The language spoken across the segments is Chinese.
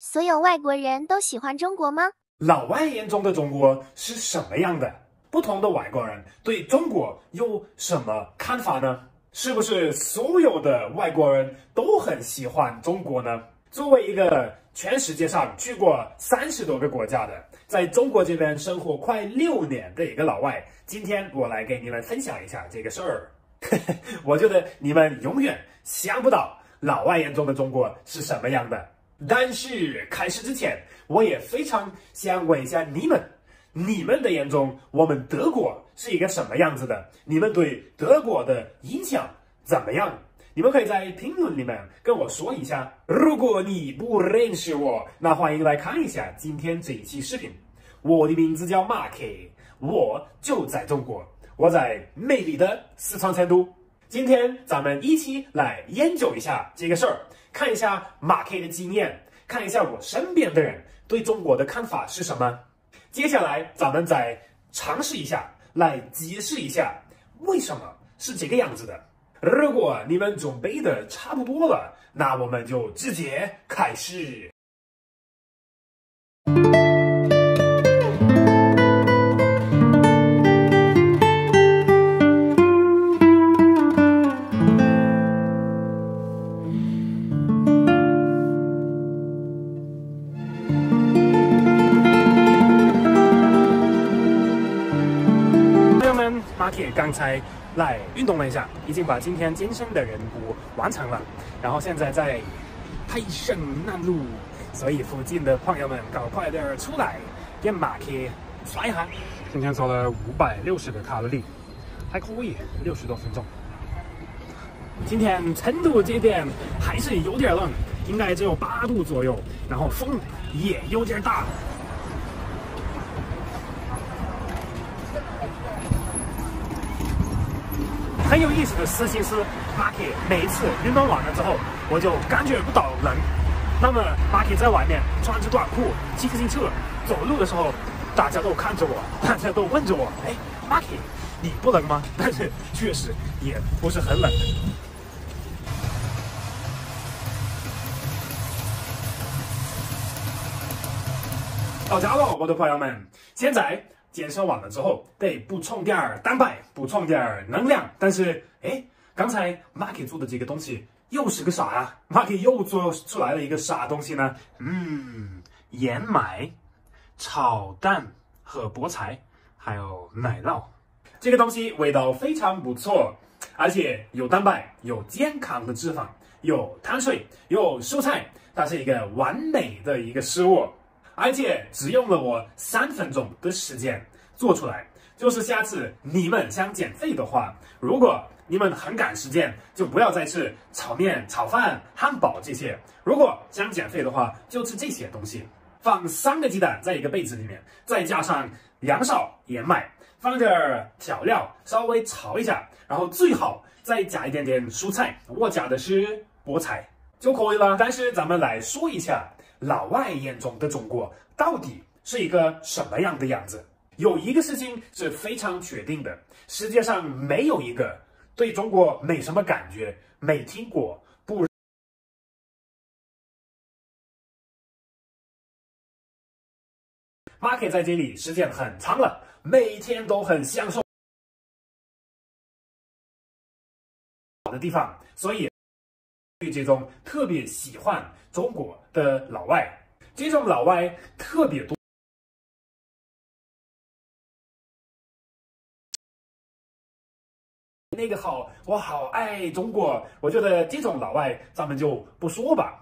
所有外国人都喜欢中国吗？老外眼中的中国是什么样的？不同的外国人对中国有什么看法呢？是不是所有的外国人都很喜欢中国呢？作为一个全世界上去过30多个国家的，在中国这边生活快6年的一个老外，今天我来给你们分享一下这个事儿。我觉得你们永远想不到老外眼中的中国是什么样的。但是开始之前，我也非常想问一下你们的眼中，我们德国是一个什么样子的？你们对德国的印象怎么样？你们可以在评论里面跟我说一下。如果你不认识我，那欢迎来看一下今天这一期视频。我的名字叫马克，我就在中国，我在美丽的四川成都。今天咱们一起来研究一下这个事儿，看一下马克的经验，看一下我身边的人对中国的看法是什么。接下来咱们再尝试一下，来解释一下为什么是这个样子的。如果你们准备的差不多了，那我们就直接开始。马铁刚才来运动了一下，已经把今天健身的任务完成了，然后现在在泰胜南路，所以附近的朋友们赶快点出来跟马铁刷一下。今天做了560个卡路里，还可以，60多分钟。今天成都这边还是有点冷，应该只有8度左右，然后风也有点大。很有意思的事情是，马克每一次运动完了之后，我就感觉不到冷。那么马克在外面穿着短裤骑自行车走路的时候，大家都看着我，大家都问着我：“哎，马克，你不冷吗？”但是确实也不是很冷。到家了，我的朋友们，现在健身完了之后，得补充点蛋白，补充点能量。但是，哎，刚才马克做的这个东西又是个啥呀？马克又做出来了一个啥东西呢？燕麦、炒蛋和菠菜，还有奶酪。这个东西味道非常不错，而且有蛋白，有健康的脂肪，有碳水，有蔬菜，它是一个完美的一个食物。而且只用了我3分钟的时间做出来。就是下次你们想减肥的话，如果你们很赶时间，就不要再吃炒面、炒饭、汉堡这些。如果想减肥的话，就吃这些东西。放3个鸡蛋在一个杯子里面，再加上2勺燕麦，放点调料，稍微炒一下，然后最好再加一点点蔬菜。我加的是菠菜就可以了。但是咱们来说一下，老外眼中的中国到底是一个什么样的样子？有一个事情是非常确定的，世界上没有一个对中国没什么感觉、没听过、不马克在这里时间很长了，每天都很享受的地方，所以对这种特别喜欢中国的老外，这种老外特别多。那个好，我好爱中国。我觉得这种老外咱们就不说吧。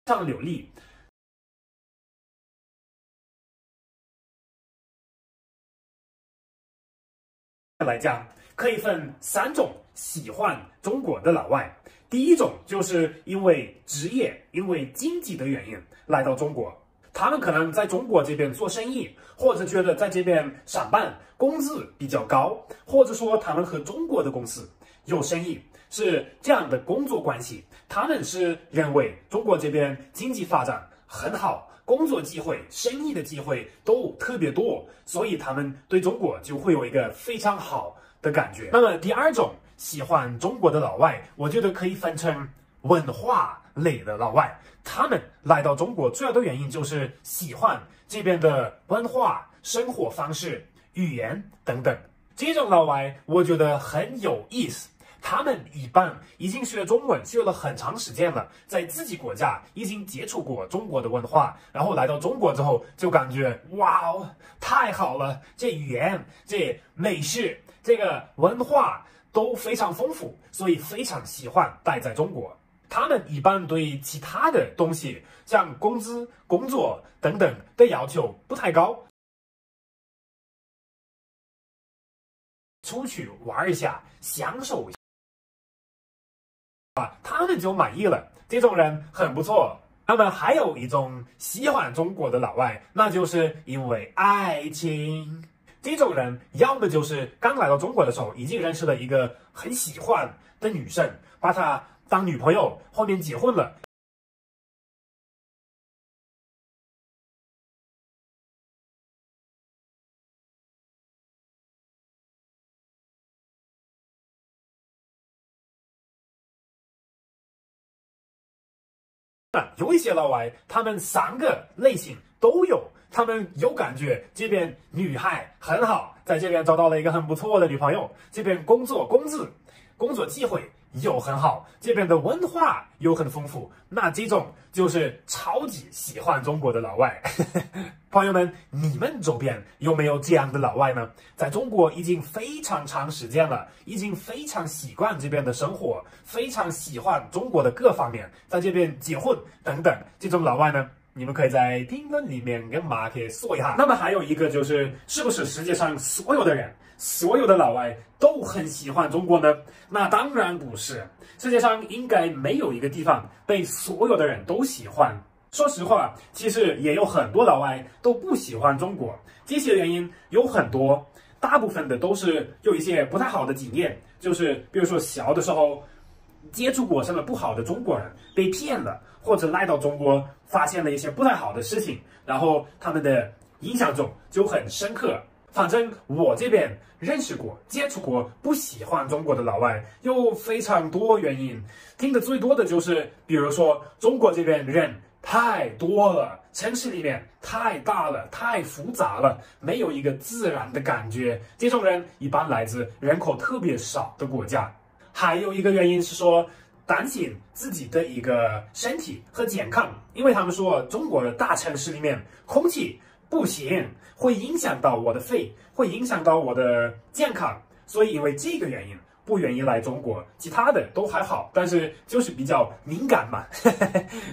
非常流利。来讲，可以分3种喜欢中国的老外。第一种就是因为职业、因为经济的原因来到中国。他们可能在中国这边做生意，或者觉得在这边上班工资比较高，或者说他们和中国的公司有生意，是这样的工作关系。他们是认为中国这边经济发展很好，工作机会、生意的机会都特别多，所以他们对中国就会有一个非常好的感觉。那么第2种喜欢中国的老外，我觉得可以分成文化类的老外。他们来到中国主要的原因就是喜欢这边的文化、生活方式、语言等等。这种老外我觉得很有意思。他们一般已经学中文学了很长时间了，在自己国家已经接触过中国的文化，然后来到中国之后就感觉哇哦，太好了，这语言、这美食、这个文化都非常丰富，所以非常喜欢待在中国。他们一般对其他的东西，像工资、工作等等的要求不太高。出去玩一下，享受一下。他们就满意了，这种人很不错。那么还有一种喜欢中国的老外，那就是因为爱情。这种人要么就是刚来到中国的时候已经认识了一个很喜欢的女生，把她当女朋友，后面结婚了。有一些老外，他们三个类型都有，他们有感觉这边女孩很好，在这边找到了一个很不错的女朋友，这边工作机会又很好，这边的文化又很丰富，那这种就是超级喜欢中国的老外。朋友们，你们周边有没有这样的老外呢？在中国已经非常长时间了，已经非常习惯这边的生活，非常喜欢中国的各方面，在这边结婚等等，这种老外呢，你们可以在评论里面跟马克说一下。那么还有一个就是，是不是世界上所有的人，所有的老外都很喜欢中国呢？那当然不是，世界上应该没有一个地方被所有的人都喜欢。说实话，其实也有很多老外都不喜欢中国，这些原因有很多，大部分的都是有一些不太好的经验，就是比如说小的时候接触过什么不好的中国人，被骗了，或者来到中国发现了一些不太好的事情，然后他们的印象中就很深刻。反正我这边认识过、接触过不喜欢中国的老外有非常多原因，听得最多的就是，比如说中国这边人太多了，城市里面太大了，太复杂了，没有一个自然的感觉。这种人一般来自人口特别少的国家。还有一个原因是说，担心自己的一个身体和健康，因为他们说中国的大城市里面空气不行，会影响到我的肺，会影响到我的健康，所以因为这个原因不愿意来中国，其他的都还好，但是就是比较敏感嘛，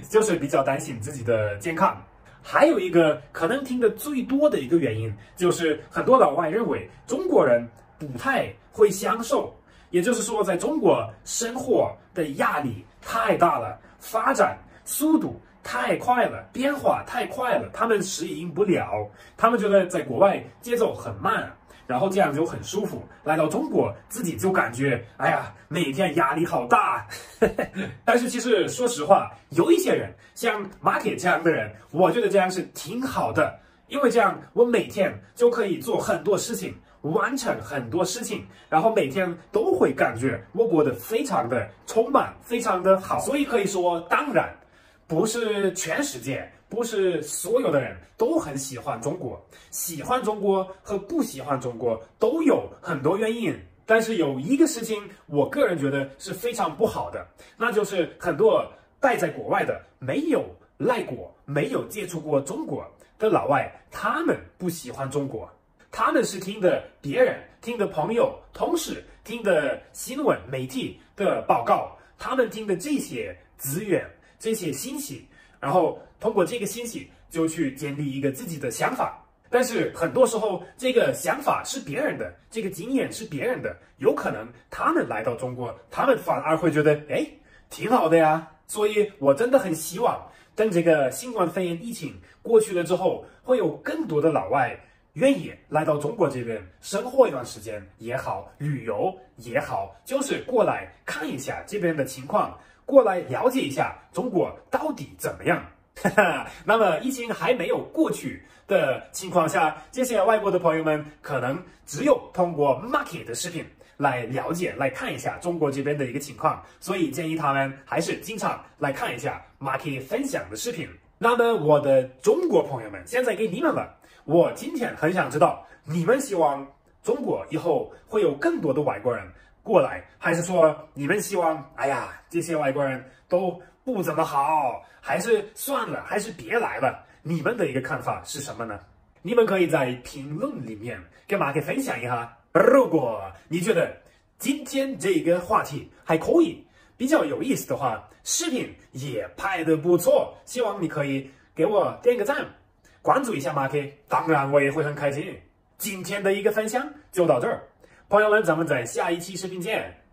就是比较担心自己的健康。还有一个可能听得最多的一个原因，就是很多老外认为中国人不太会享受，也就是说，在中国生活的压力太大了，发展速度太快了，变化太快了，他们适应不了，他们觉得在国外节奏很慢。然后这样就很舒服，来到中国自己就感觉，哎呀，每天压力好大。但是其实说实话，有一些人像马铁这样的人，我觉得这样是挺好的，因为这样我每天就可以做很多事情，完成很多事情，然后每天都会感觉我过得非常的充满，非常的好。所以可以说，当然不是全世界，不是所有的人都很喜欢中国，喜欢中国和不喜欢中国都有很多原因。但是有一个事情，我个人觉得是非常不好的，那就是很多待在国外的没有来过、没有接触过中国的老外，他们不喜欢中国，他们是听的别人、听的朋友、同事、听的新闻媒体的报告，他们听的这些资源、这些信息，然后通过这个信息就去建立一个自己的想法。但是很多时候，这个想法是别人的，这个经验是别人的，有可能他们来到中国，他们反而会觉得，哎，挺好的呀。所以我真的很希望，等这个新冠肺炎疫情过去了之后，会有更多的老外愿意来到中国这边生活一段时间也好，旅游也好，就是过来看一下这边的情况，过来了解一下中国到底怎么样。那么疫情还没有过去的情况下，这些外国的朋友们可能只有通过 Market 的视频来了解、来看一下中国这边的一个情况，所以建议他们还是经常来看一下 Marky 分享的视频。那么，我的中国朋友们，现在给你们了。我今天很想知道，你们希望中国以后会有更多的外国人过来，还是说你们希望，哎呀，这些外国人都不怎么好，还是算了，还是别来了？你们的一个看法是什么呢？你们可以在评论里面跟Marky分享一下。如果你觉得今天这个话题还可以，比较有意思的话，视频也拍得不错，希望你可以给我点个赞，关注一下Marky，当然我也会很开心。今天的一个分享就到这儿，朋友们，咱们在下一期视频见。